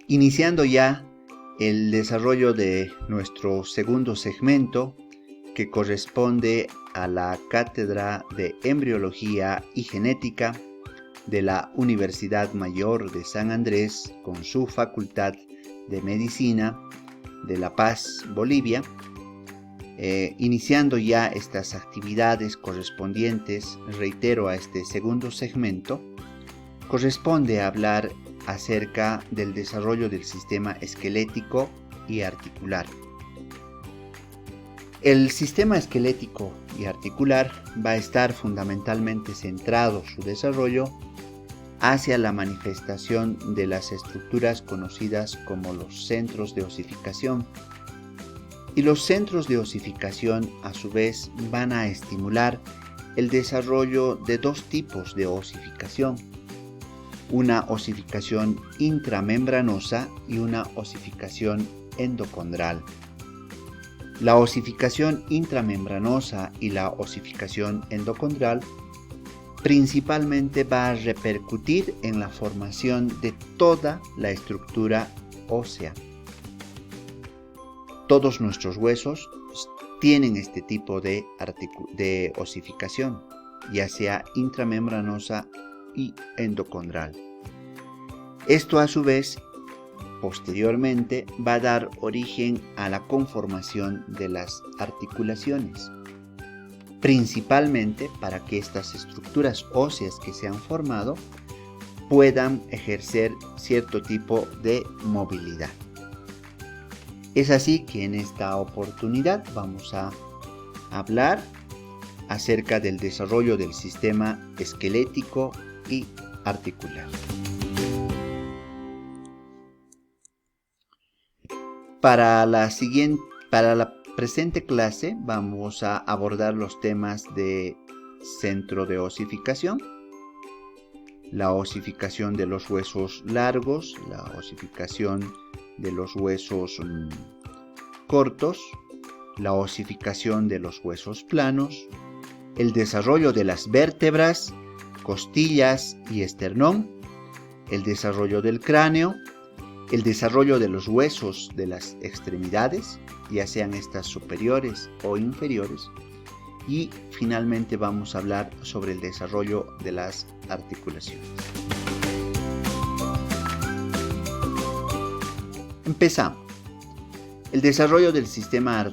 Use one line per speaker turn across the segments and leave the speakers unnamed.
Iniciando ya el desarrollo de nuestro segundo segmento, que corresponde a la Cátedra de Embriología y Genética de la Universidad Mayor de San Andrés, con su Facultad de Medicina de La Paz, Bolivia. Iniciando ya estas actividades correspondientes, reitero, a este segundo segmento, corresponde hablar acerca del desarrollo del sistema esquelético y articular. El sistema esquelético y articular va a estar fundamentalmente centrado su desarrollo hacia la manifestación de las estructuras conocidas como los centros de osificación. Y los centros de osificación, a su vez, van a estimular el desarrollo de dos tipos de osificación: una osificación intramembranosa y una osificación endocondral. La osificación intramembranosa y la osificación endocondral principalmente va a repercutir en la formación de toda la estructura ósea. Todos nuestros huesos tienen este tipo de osificación, ya sea intramembranosa y endocondral. Esto, a su vez, posteriormente va a dar origen a la conformación de las articulaciones, principalmente para que estas estructuras óseas que se han formado puedan ejercer cierto tipo de movilidad. Es así que en esta oportunidad vamos a hablar acerca del desarrollo del sistema esquelético y articular. Para la presente clase vamos a abordar los temas de centro de osificación, la osificación de los huesos largos, la osificación de los huesos cortos, la osificación de los huesos planos, el desarrollo de las vértebras, costillas y esternón, el desarrollo del cráneo, el desarrollo de los huesos de las extremidades, ya sean estas superiores o inferiores, y finalmente vamos a hablar sobre el desarrollo de las articulaciones. Empezamos. El desarrollo del sistema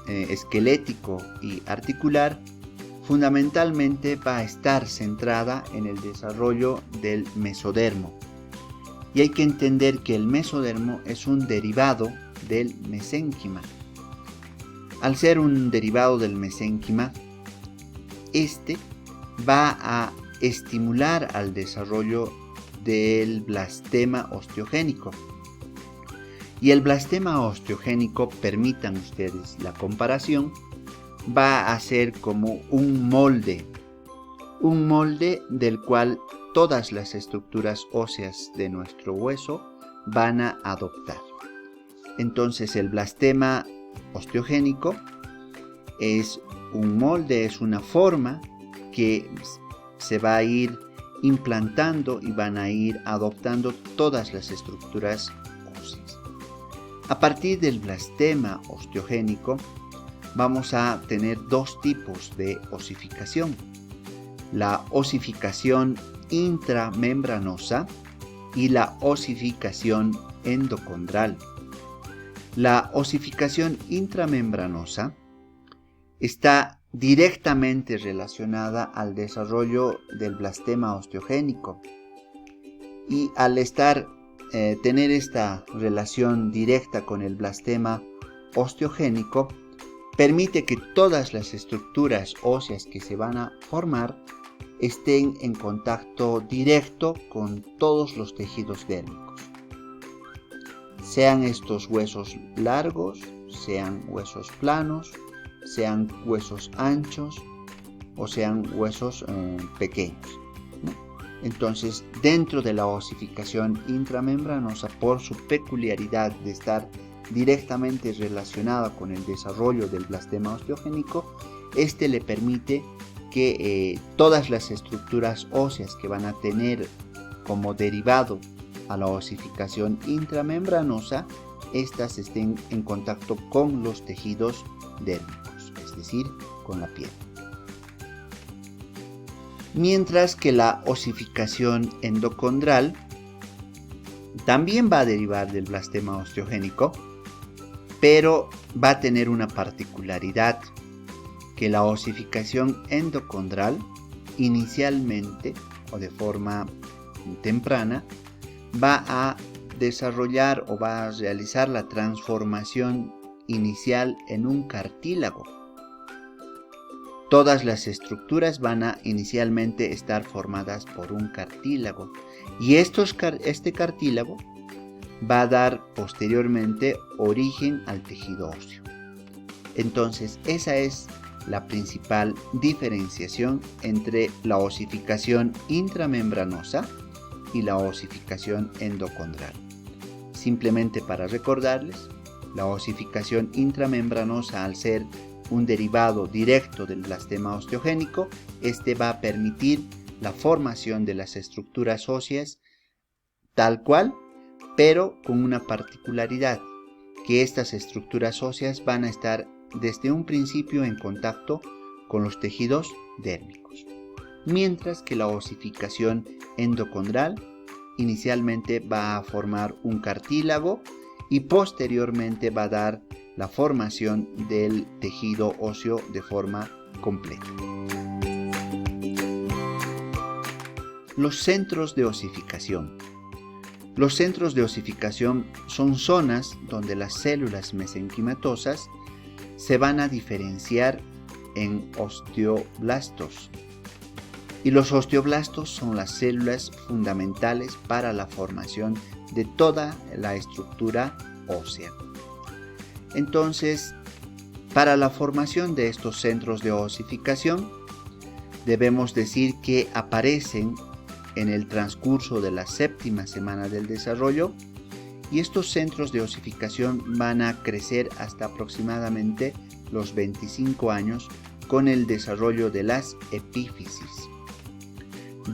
esquelético y articular fundamentalmente va a estar centrada en el desarrollo del mesodermo. Y hay que entender que el mesodermo es un derivado del mesénquima. Al ser un derivado del mesénquima, este va a estimular al desarrollo del blastema osteogénico. Y el blastema osteogénico, permitan ustedes la comparación, va a ser como un molde del cual todas las estructuras óseas de nuestro hueso van a adoptar. Entonces el blastema osteogénico es un molde, es una forma que se va a ir implantando y van a ir adoptando todas las estructuras óseas. A partir del blastema osteogénico vamos a tener dos tipos de osificación: la osificación intramembranosa y la osificación endocondral. La osificación intramembranosa está directamente relacionada al desarrollo del blastema osteogénico, y al tener esta relación directa con el blastema osteogénico, permite que todas las estructuras óseas que se van a formar estén en contacto directo con todos los tejidos dérmicos. Sean estos huesos largos, sean huesos planos, sean huesos anchos o sean huesos pequeños. Entonces, dentro de la osificación intramembranosa, por su peculiaridad de estar directamente relacionada con el desarrollo del blastema osteogénico, este le permite que todas las estructuras óseas que van a tener como derivado a la osificación intramembranosa, estas estén en contacto con los tejidos dérmicos, es decir, con la piel. Mientras que la osificación endocondral también va a derivar del blastema osteogénico, pero va a tener una particularidad, que la osificación endocondral inicialmente o de forma temprana va a desarrollar o va a realizar la transformación inicial en un cartílago. Todas las estructuras van a inicialmente estar formadas por un cartílago y este cartílago va a dar posteriormente origen al tejido óseo. Entonces, esa es la principal diferenciación entre la osificación intramembranosa y la osificación endocondral. Simplemente para recordarles, la osificación intramembranosa, al ser un derivado directo del blastema osteogénico, este va a permitir la formación de las estructuras óseas tal cual, pero con una particularidad, que estas estructuras óseas van a estar desde un principio en contacto con los tejidos dérmicos, mientras que la osificación endocondral inicialmente va a formar un cartílago y posteriormente va a dar la formación del tejido óseo de forma completa. Los centros de osificación. Los centros de osificación son zonas donde las células mesenquimatosas se van a diferenciar en osteoblastos. Y los osteoblastos son las células fundamentales para la formación de toda la estructura ósea. Entonces, para la formación de estos centros de osificación, debemos decir que aparecen en el transcurso de la 7ª semana del desarrollo, y estos centros de osificación van a crecer hasta aproximadamente los 25 años con el desarrollo de las epífisis.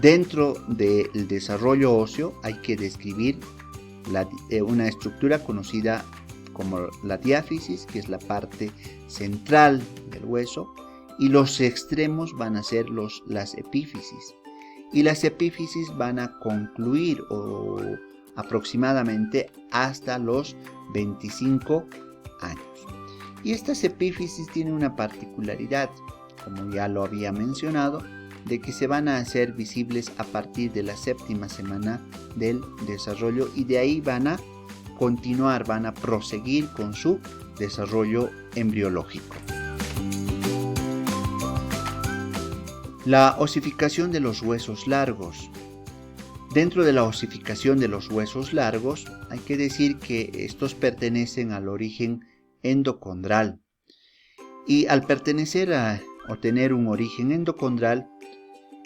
Dentro del desarrollo óseo hay que describir una estructura conocida como la diáfisis, que es la parte central del hueso, y los extremos van a ser las epífisis. Y las epífisis van a concluir aproximadamente hasta los 25 años. Y estas epífisis tienen una particularidad, como ya lo había mencionado, de que se van a hacer visibles a partir de la 7ª semana del desarrollo, y de ahí van a continuar, van a proseguir con su desarrollo embriológico. La osificación de los huesos largos. Dentro de la osificación de los huesos largos, hay que decir que estos pertenecen al origen endocondral. Y al pertenecer o tener un origen endocondral,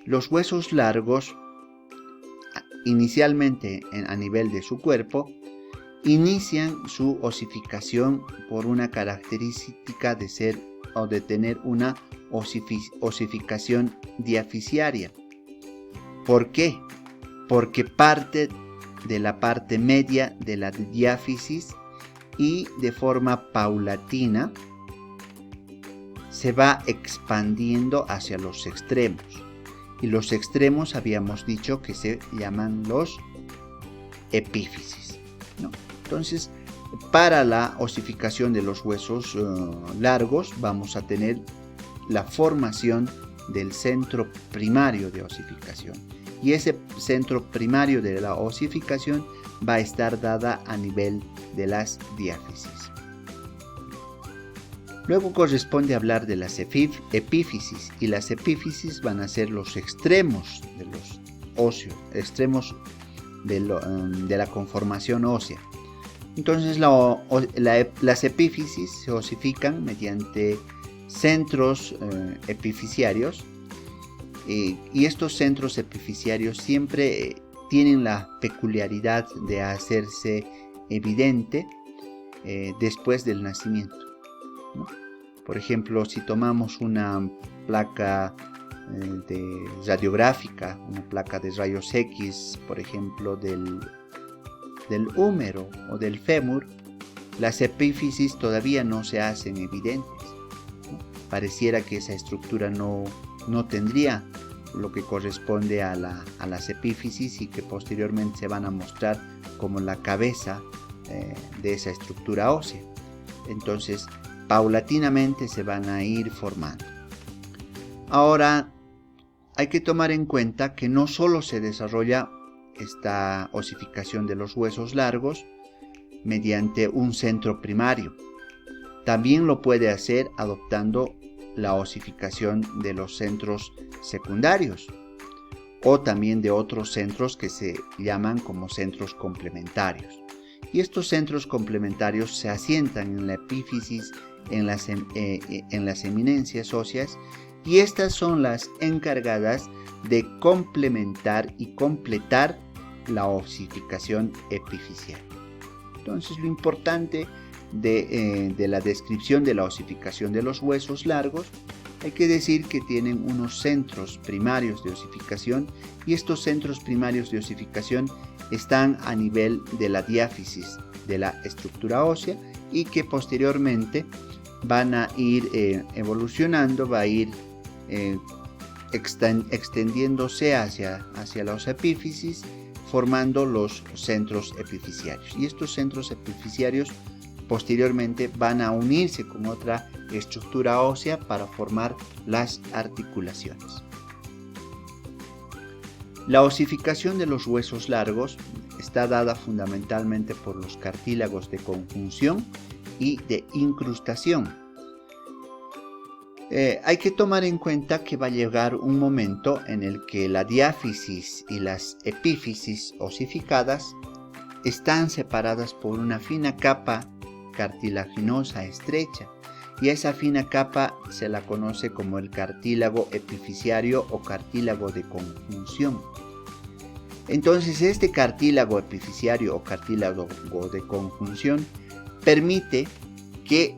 los huesos largos, inicialmente a nivel de su cuerpo, inician su osificación por una característica de ser o de tener una osificación diafisiaria. ¿Por qué? Porque parte de la parte media de la diáfisis y de forma paulatina se va expandiendo hacia los extremos. Y los extremos habíamos dicho que se llaman los epífisis, ¿no? Entonces, para la osificación de los huesos largos vamos a tener la formación del centro primario de osificación. Y ese centro primario de la osificación va a estar dada a nivel de las diáfisis. Luego corresponde hablar de las epífisis, y las epífisis van a ser los extremos de los óseos, extremos de la conformación ósea. Entonces las epífisis se osifican mediante centros epifisiarios, y estos centros epifisiarios siempre tienen la peculiaridad de hacerse evidente después del nacimiento, ¿no? Por ejemplo, si tomamos una placa radiográfica, una placa de rayos X, por ejemplo, del del húmero o del fémur, las epífisis todavía no se hacen evidentes, ¿no? Pareciera que esa estructura no tendría lo que corresponde a las epífisis y que posteriormente se van a mostrar como la cabeza de esa estructura ósea. Entonces, paulatinamente se van a ir formando. Ahora, hay que tomar en cuenta que no solo se desarrolla esta osificación de los huesos largos mediante un centro primario, también lo puede hacer adoptando la osificación de los centros secundarios o también de otros centros que se llaman como centros complementarios. Y estos centros complementarios se asientan en la epífisis, en las eminencias óseas, y estas son las encargadas de complementar y completar la osificación epifisial. Entonces, lo importante de la descripción de la osificación de los huesos largos, hay que decir que tienen unos centros primarios de osificación, y estos centros primarios de osificación están a nivel de la diáfisis de la estructura ósea y que posteriormente van a ir evolucionando, va a ir extendiéndose hacia las epífisis, formando los centros epifisiarios. Y estos centros epifisiarios posteriormente van a unirse con otra estructura ósea para formar las articulaciones. La osificación de los huesos largos está dada fundamentalmente por los cartílagos de conjunción y de incrustación. Hay que tomar en cuenta que va a llegar un momento en el que la diáfisis y las epífisis osificadas están separadas por una fina capa cartilaginosa estrecha, y esa fina capa se la conoce como el cartílago epifisiario o cartílago de conjunción. Entonces, este cartílago epifisiario o cartílago de conjunción permite que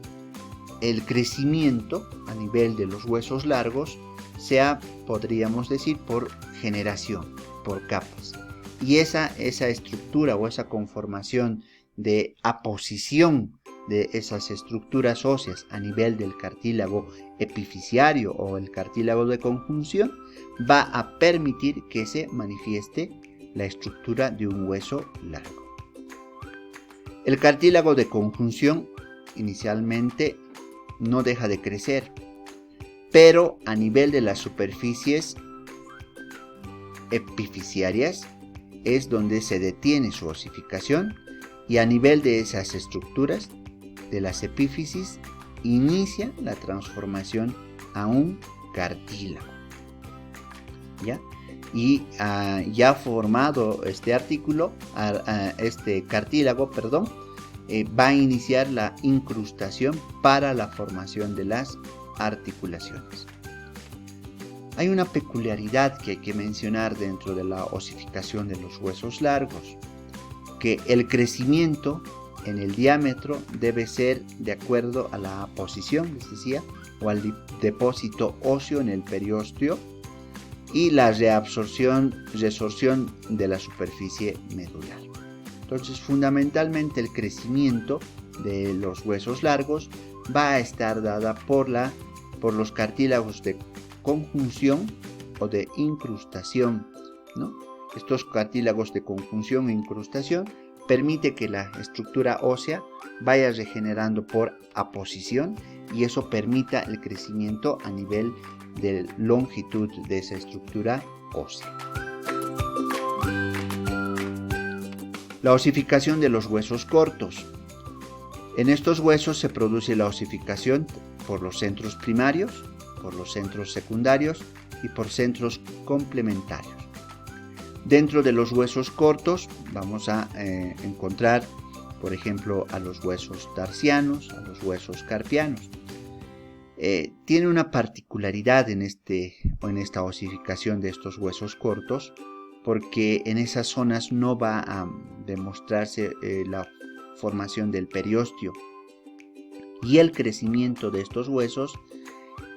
el crecimiento a nivel de los huesos largos sea, podríamos decir, por generación, por capas. Y esa estructura o esa conformación de aposición de esas estructuras óseas a nivel del cartílago epifisiario o el cartílago de conjunción va a permitir que se manifieste la estructura de un hueso largo. El cartílago de conjunción inicialmente no deja de crecer, pero a nivel de las superficies epifisiarias es donde se detiene su osificación, y a nivel de esas estructuras de las epífisis inicia la transformación a un cartílago. ¿Ya? Y ya formado este cartílago, va a iniciar la incrustación para la formación de las articulaciones. Hay una peculiaridad que hay que mencionar dentro de la osificación de los huesos largos, que el crecimiento en el diámetro debe ser de acuerdo a la posición, les decía, o al depósito óseo en el periósteo, y la resorción de la superficie medular. Entonces, fundamentalmente el crecimiento de los huesos largos va a estar dada por los cartílagos de conjunción o de incrustación, ¿no? Estos cartílagos de conjunción e incrustación permite que la estructura ósea vaya regenerando por aposición, y eso permita el crecimiento a nivel de longitud de esa estructura ósea. La osificación de los huesos cortos. En estos huesos se produce la osificación por los centros primarios, por los centros secundarios y por centros complementarios. Dentro de los huesos cortos vamos a encontrar, por ejemplo, a los huesos tarsianos, a los huesos carpianos. Tiene una particularidad en esta osificación de estos huesos cortos, porque en esas zonas no va a demostrarse la formación del periósteo, y el crecimiento de estos huesos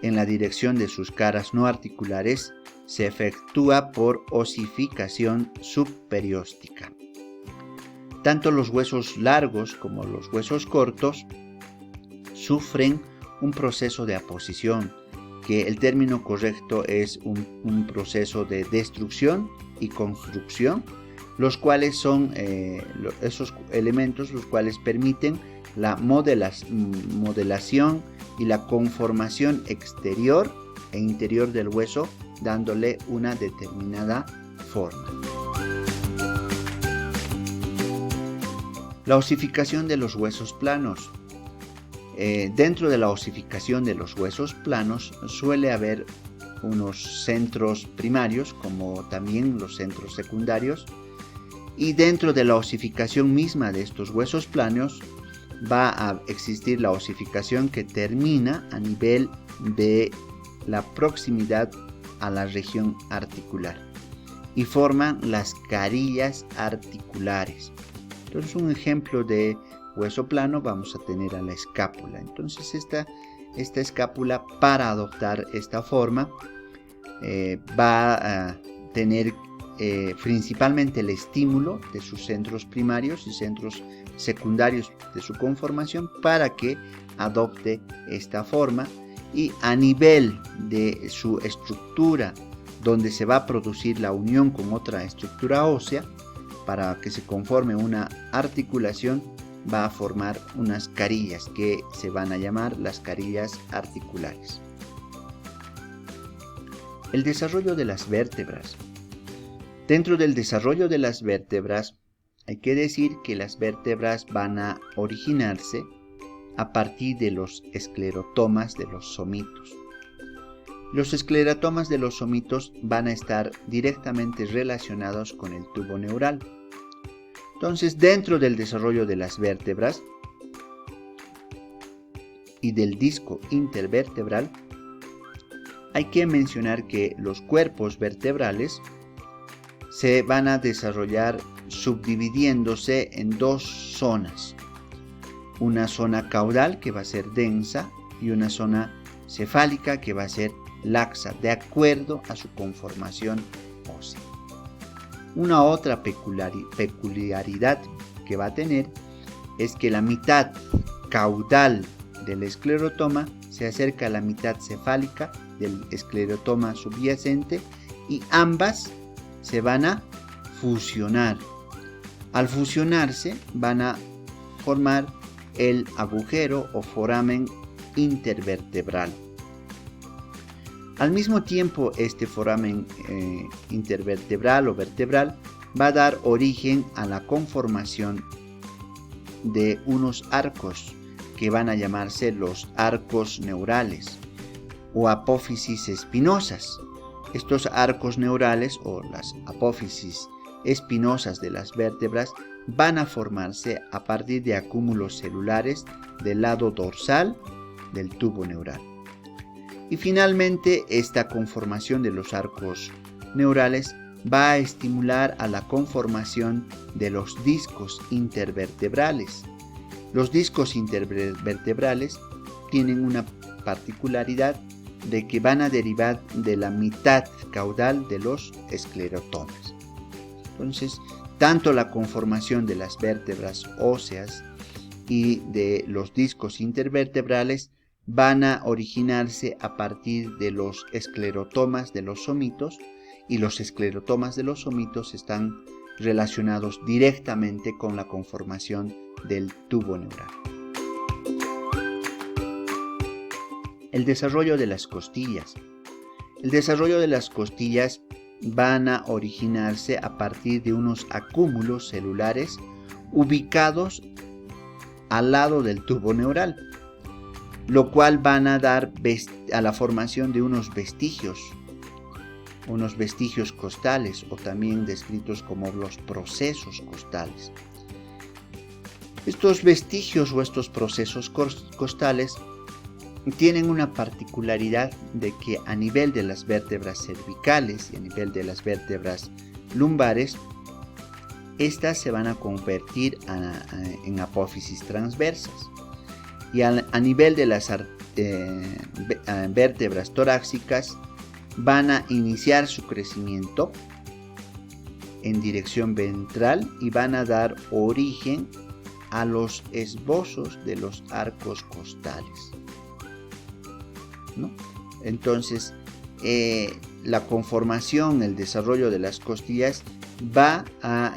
en la dirección de sus caras no articulares se efectúa por osificación subperióstica. Tanto los huesos largos como los huesos cortos sufren un proceso de aposición, que el término correcto es un proceso de destrucción y construcción, los cuales son esos elementos los cuales permiten la modelación y la conformación exterior e interior del hueso, dándole una determinada forma. La osificación de los huesos planos. Dentro de la osificación de los huesos planos suele haber unos centros primarios como también los centros secundarios, y dentro de la osificación misma de estos huesos planos va a existir la osificación que termina a nivel de la proximidad a la región articular y forman las carillas articulares. Entonces, un ejemplo de hueso plano vamos a tener a la escápula. Entonces esta escápula, para adoptar esta forma, va a tener principalmente el estímulo de sus centros primarios y centros secundarios de su conformación para que adopte esta forma, y a nivel de su estructura, donde se va a producir la unión con otra estructura ósea para que se conforme una articulación, va a formar unas carillas que se van a llamar las carillas articulares. El desarrollo de las vértebras. Dentro del desarrollo de las vértebras hay que decir que las vértebras van a originarse a partir de los esclerotomas de los somitos. Los esclerotomas de los somitos van a estar directamente relacionados con el tubo neural. Entonces, dentro del desarrollo de las vértebras y del disco intervertebral, hay que mencionar que los cuerpos vertebrales se van a desarrollar subdividiéndose en dos zonas. Una zona caudal, que va a ser densa, y una zona cefálica, que va a ser laxa, de acuerdo a su conformación ósea. Una otra peculiaridad que va a tener es que la mitad caudal del esclerotoma se acerca a la mitad cefálica del esclerotoma subyacente, y ambas se van a fusionar. Al fusionarse van a formar el agujero o foramen intervertebral. Al mismo tiempo, este foramen intervertebral o vertebral va a dar origen a la conformación de unos arcos que van a llamarse los arcos neurales o apófisis espinosas. Estos arcos neurales o las apófisis espinosas de las vértebras van a formarse a partir de acúmulos celulares del lado dorsal del tubo neural. Y finalmente, esta conformación de los arcos neurales va a estimular a la conformación de los discos intervertebrales. Los discos intervertebrales tienen una particularidad de que van a derivar de la mitad caudal de los esclerotomas. Entonces, tanto la conformación de las vértebras óseas y de los discos intervertebrales van a originarse a partir de los esclerotomas de los somitos, y los esclerotomas de los somitos están relacionados directamente con la conformación del tubo neural. El desarrollo de las costillas. El desarrollo de las costillas van a originarse a partir de unos acúmulos celulares ubicados al lado del tubo neural, lo cual van a dar a la formación de unos vestigios costales, o también descritos como los procesos costales. Estos vestigios o estos procesos costales tienen una particularidad de que a nivel de las vértebras cervicales y a nivel de las vértebras lumbares, estas se van a convertir en apófisis transversas, y a nivel de las vértebras torácicas van a iniciar su crecimiento en dirección ventral y van a dar origen a los esbozos de los arcos costales, ¿no? Entonces, la conformación, el desarrollo de las costillas va a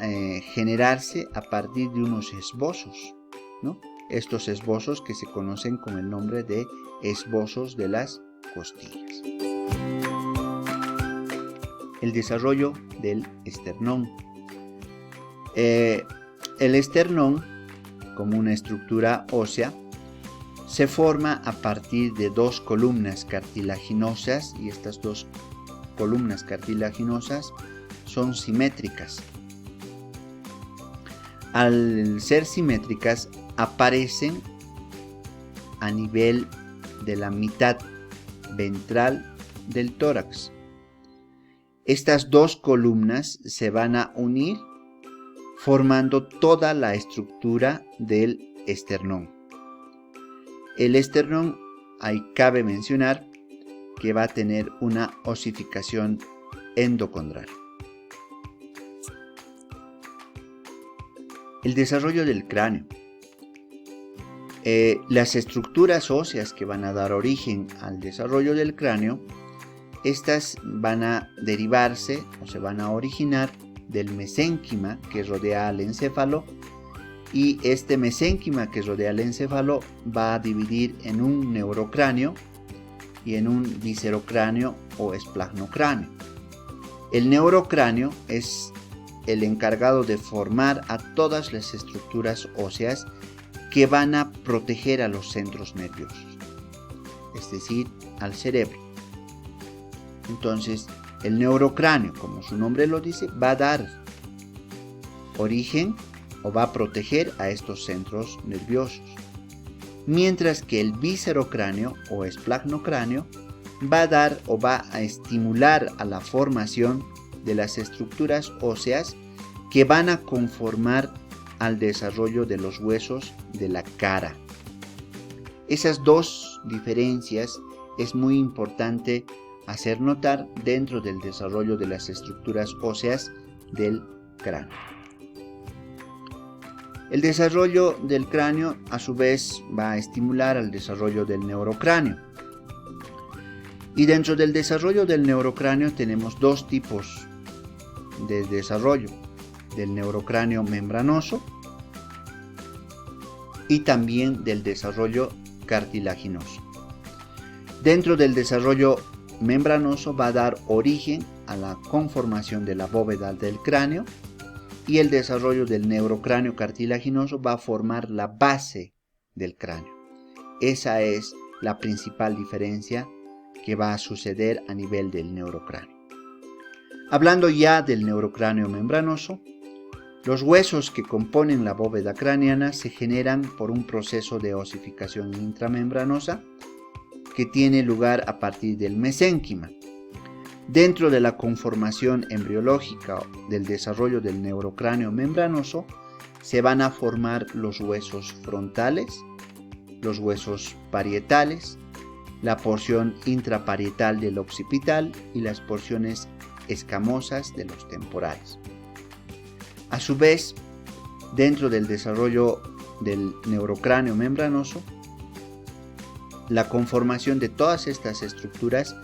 generarse a partir de unos esbozos, ¿no? Estos esbozos que se conocen con el nombre de esbozos de las costillas. El desarrollo del esternón. El esternón, como una estructura ósea, se forma a partir de dos columnas cartilaginosas, y estas dos columnas cartilaginosas son simétricas. Al ser simétricas, aparecen a nivel de la mitad ventral del tórax. Estas dos columnas se van a unir formando toda la estructura del esternón. El esternón, ahí cabe mencionar que va a tener una osificación endocondral. El desarrollo del cráneo. Las estructuras óseas que van a dar origen al desarrollo del cráneo, estas van a derivarse o se van a originar del mesénquima que rodea al encéfalo, y este mesénquima que rodea al encéfalo va a dividir en un neurocráneo y en un viscerocráneo o esplagmocráneo. El neurocráneo es el encargado de formar a todas las estructuras óseas que van a proteger a los centros nerviosos, es decir, al cerebro. Entonces, el neurocráneo, como su nombre lo dice, va a dar origen o va a proteger a estos centros nerviosos, mientras que el viscerocráneo o esplagmocráneo va a dar o va a estimular a la formación de las estructuras óseas que van a conformar al desarrollo de los huesos de la cara. Esas dos diferencias es muy importante hacer notar dentro del desarrollo de las estructuras óseas del cráneo. El desarrollo del cráneo a su vez va a estimular al desarrollo del neurocráneo. Y dentro del desarrollo del neurocráneo tenemos dos tipos de desarrollo: del neurocráneo membranoso y también del desarrollo cartilaginoso. Dentro del desarrollo membranoso va a dar origen a la conformación de la bóveda del cráneo, y el desarrollo del neurocráneo cartilaginoso va a formar la base del cráneo. Esa es la principal diferencia que va a suceder a nivel del neurocráneo. Hablando ya del neurocráneo membranoso, los huesos que componen la bóveda craneana se generan por un proceso de osificación intramembranosa que tiene lugar a partir del mesénquima. Dentro de la conformación embriológica del desarrollo del neurocráneo membranoso se van a formar los huesos frontales, los huesos parietales, la porción intraparietal del occipital y las porciones escamosas de los temporales. A su vez, dentro del desarrollo del neurocráneo membranoso, la conformación de todas estas estructuras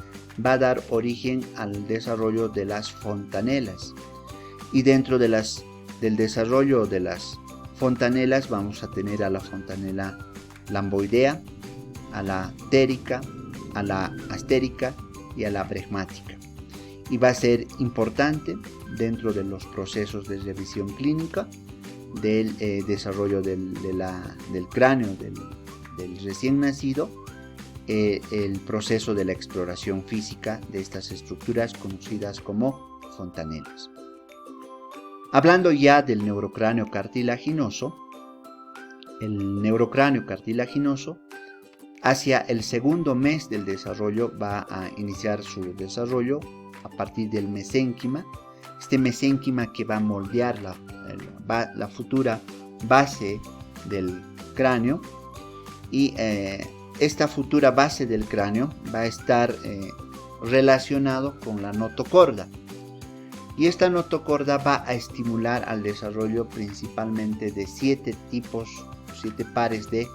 va a dar origen al desarrollo de las fontanelas, y dentro de del desarrollo de las fontanelas vamos a tener a la fontanela lamboidea, a la térica, a la astérica y a la bregmática, y va a ser importante dentro de los procesos de revisión clínica del desarrollo del cráneo del recién nacido, el proceso de la exploración física de estas estructuras conocidas como fontanelas. Hablando ya del neurocráneo cartilaginoso, el neurocráneo cartilaginoso hacia el segundo mes del desarrollo va a iniciar su desarrollo a partir del mesénquima, este mesénquima que va a moldear la futura base del cráneo, y esta futura base del cráneo va a estar relacionado con la notocorda. Y esta notocorda va a estimular al desarrollo principalmente de 7 pares de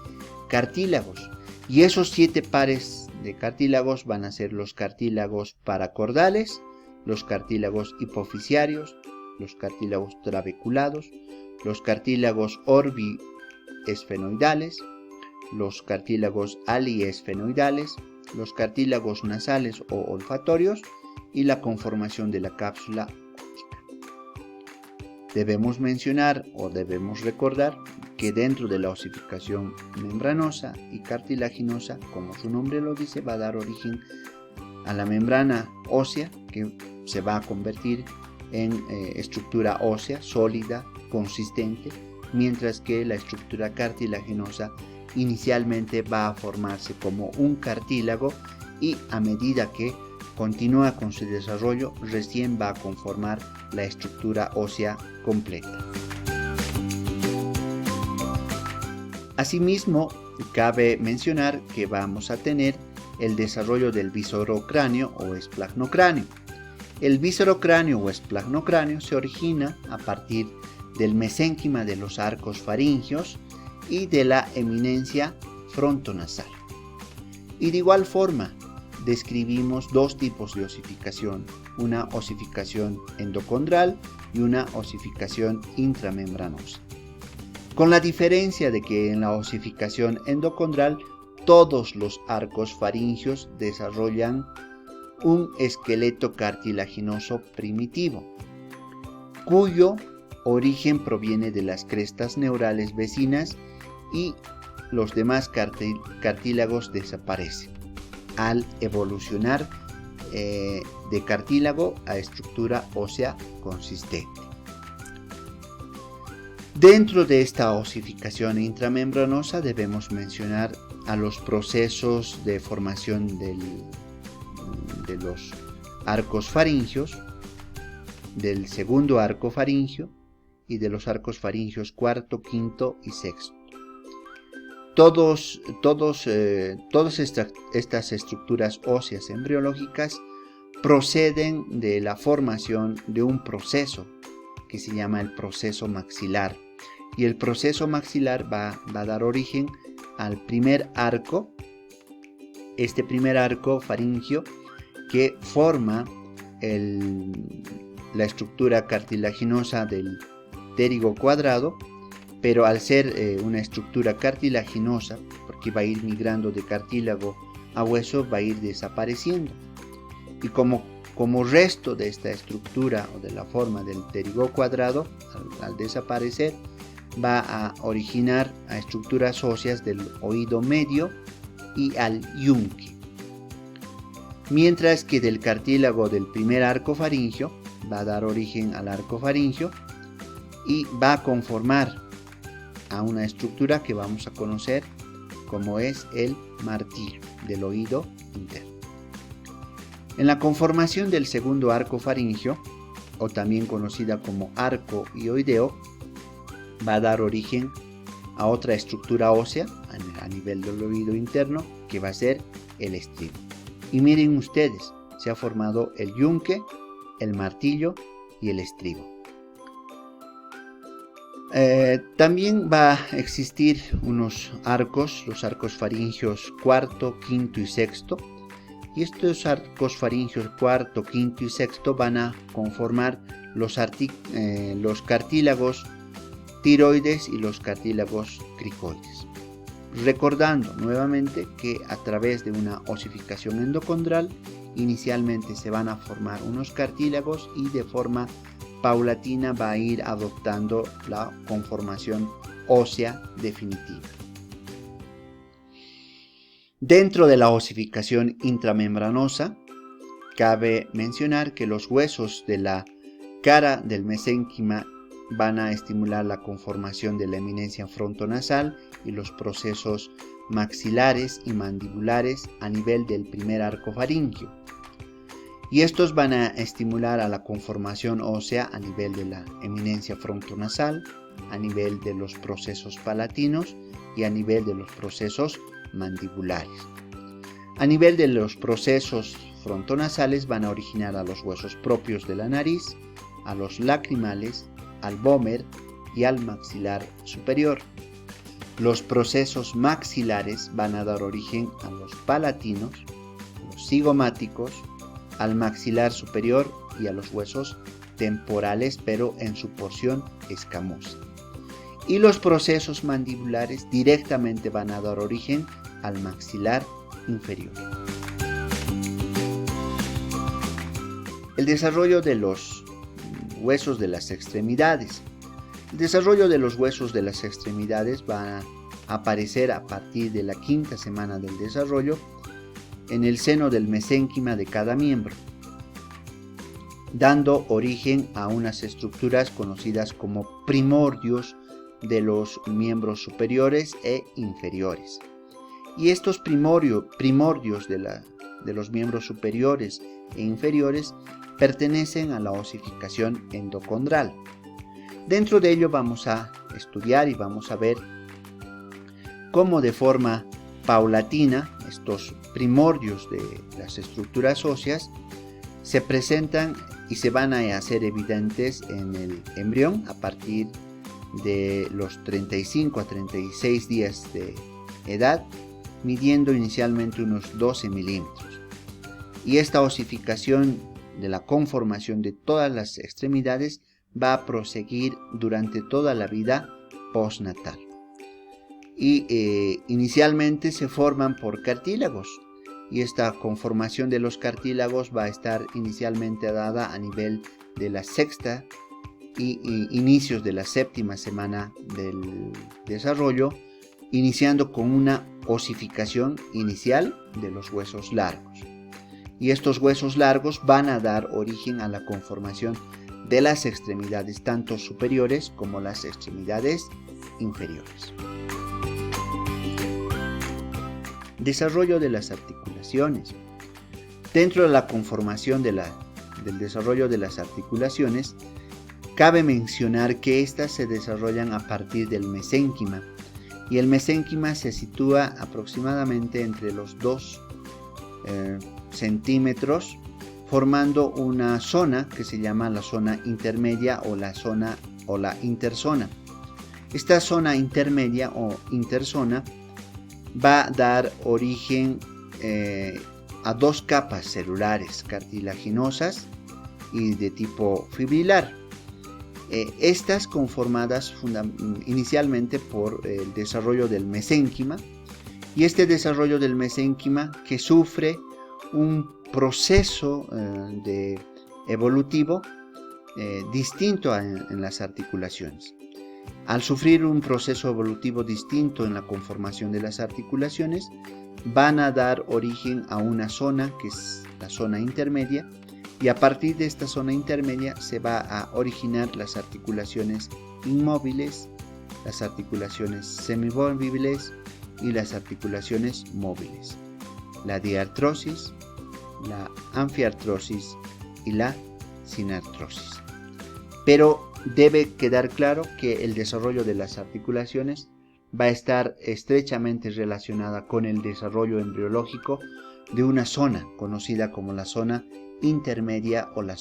cartílagos. Y esos 7 pares de cartílagos van a ser los cartílagos paracordales, los cartílagos hipofisiarios, los cartílagos trabeculados, los cartílagos orbiesfenoidales, los cartílagos aliesfenoidales, los cartílagos nasales o olfatorios y la conformación de la cápsula óptica. Debemos mencionar o debemos recordar que dentro de la osificación membranosa y cartilaginosa, como su nombre lo dice, va a dar origen a la membrana ósea, que se va a convertir en estructura ósea sólida, consistente, mientras que la estructura cartilaginosa inicialmente va a formarse como un cartílago y a medida que continúa con su desarrollo recién va a conformar la estructura ósea completa. Asimismo, cabe mencionar que vamos a tener el desarrollo del viscerocráneo o esplagmocráneo. El viscerocráneo o esplagmocráneo se origina a partir del mesénquima de los arcos faringios y de la eminencia frontonasal. Y de igual forma, describimos dos tipos de osificación, una osificación endocondral y una osificación intramembranosa. Con la diferencia de que en la osificación endocondral todos los arcos faringios desarrollan un esqueleto cartilaginoso primitivo, cuyo origen proviene de las crestas neurales vecinas y los demás cartílagos desaparecen al evolucionar de cartílago a estructura ósea consistente. Dentro de esta osificación intramembranosa debemos mencionar a los procesos de formación de los arcos faringios, del segundo arco faringio y de los arcos faringios cuarto, quinto y sexto. Todas estas estructuras óseas embriológicas proceden de la formación de un proceso que se llama el proceso maxilar. Y el proceso maxilar va a dar origen al primer arco, este primer arco faringio que forma la estructura cartilaginosa del pterigo cuadrado, pero al ser una estructura cartilaginosa, porque va a ir migrando de cartílago a hueso, va a ir desapareciendo. Y como resto de esta estructura o de la forma del pterigo cuadrado, al desaparecer, va a originar a estructuras óseas del oído medio y al yunque. Mientras que del cartílago del primer arco faringio va a dar origen al arco faringio y va a conformar a una estructura que vamos a conocer como es el martillo del oído interno. En la conformación del segundo arco faringio, o también conocida como arco hioideo, va a dar origen a otra estructura ósea a nivel del oído interno que va a ser el estribo. Y miren ustedes, se ha formado el yunque, el martillo y el estribo. También va a existir unos arcos, los arcos faringios cuarto, quinto y sexto. Y estos arcos faringios cuarto, quinto y sexto van a conformar los cartílagos tiroides y los cartílagos cricoides. Recordando nuevamente que a través de una osificación endocondral inicialmente se van a formar unos cartílagos y de forma paulatina va a ir adoptando la conformación ósea definitiva. Dentro de la osificación intramembranosa, cabe mencionar que los huesos de la cara del mesénquima van a estimular la conformación de la eminencia frontonasal y los procesos maxilares y mandibulares a nivel del primer arco faringio. Y estos van a estimular a la conformación ósea a nivel de la eminencia frontonasal, a nivel de los procesos palatinos y a nivel de los procesos mandibulares. A nivel de los procesos frontonasales van a originar a los huesos propios de la nariz, a los lacrimales, al vómer y al maxilar superior. Los procesos maxilares van a dar origen a los palatinos, los cigomáticos, al maxilar superior y a los huesos temporales, pero en su porción escamosa. Y los procesos mandibulares directamente van a dar origen al maxilar inferior. El desarrollo de los huesos de las extremidades. El desarrollo de los huesos de las extremidades va a aparecer a partir de la 5ª semana del desarrollo en el seno del mesénquima de cada miembro, dando origen a unas estructuras conocidas como primordios de los miembros superiores e inferiores. Y estos primordios de los miembros superiores e inferiores pertenecen a la osificación endocondral. Dentro de ello vamos a estudiar y vamos a ver cómo de forma paulatina estos primordios de las estructuras óseas se presentan y se van a hacer evidentes en el embrión a partir de los 35 a 36 días de edad, midiendo inicialmente unos 12 milímetros. Y esta osificación de la conformación de todas las extremidades va a proseguir durante toda la vida postnatal. Y inicialmente se forman por cartílagos, y esta conformación de los cartílagos va a estar inicialmente dada a nivel de la 6ª y inicios de la 7ª semana del desarrollo, iniciando con una osificación inicial de los huesos largos. Y estos huesos largos van a dar origen a la conformación de las extremidades tanto superiores como las extremidades inferiores. Desarrollo de las articulaciones. Dentro de la conformación del desarrollo de las articulaciones, cabe mencionar que éstas se desarrollan a partir del mesénquima, y el mesénquima se sitúa aproximadamente entre los 2 centímetros, formando una zona que se llama la zona intermedia o la interzona. Esta zona intermedia o interzona va a dar origen a 2 capas celulares cartilaginosas y de tipo fibrilar. Estas conformadas inicialmente por el desarrollo del mesénquima, y este desarrollo del mesénquima que sufre un proceso evolutivo distinto en las articulaciones. Al sufrir un proceso evolutivo distinto en la conformación de las articulaciones, van a dar origen a una zona que es la zona intermedia, y a partir de esta zona intermedia se va a originar las articulaciones inmóviles, las articulaciones semimóviles y las articulaciones móviles, la diartrosis, la anfiartrosis y la sinartrosis. Pero debe quedar claro que el desarrollo de las articulaciones va a estar estrechamente relacionada con el desarrollo embriológico de una zona conocida como la zona intermedia o la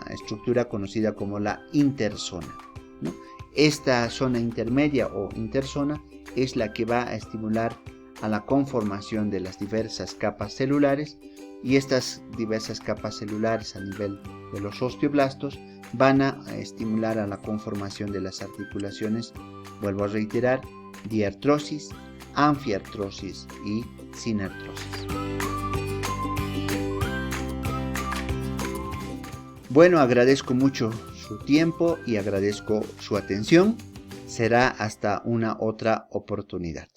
estructura conocida como la interzona, ¿no? Esta zona intermedia o interzona es la que va a estimular a la conformación de las diversas capas celulares, y estas diversas capas celulares a nivel de los osteoblastos van a estimular a la conformación de las articulaciones, vuelvo a reiterar, diartrosis, anfiartrosis y sinartrosis. Bueno, agradezco mucho su tiempo y agradezco su atención. Será hasta una otra oportunidad.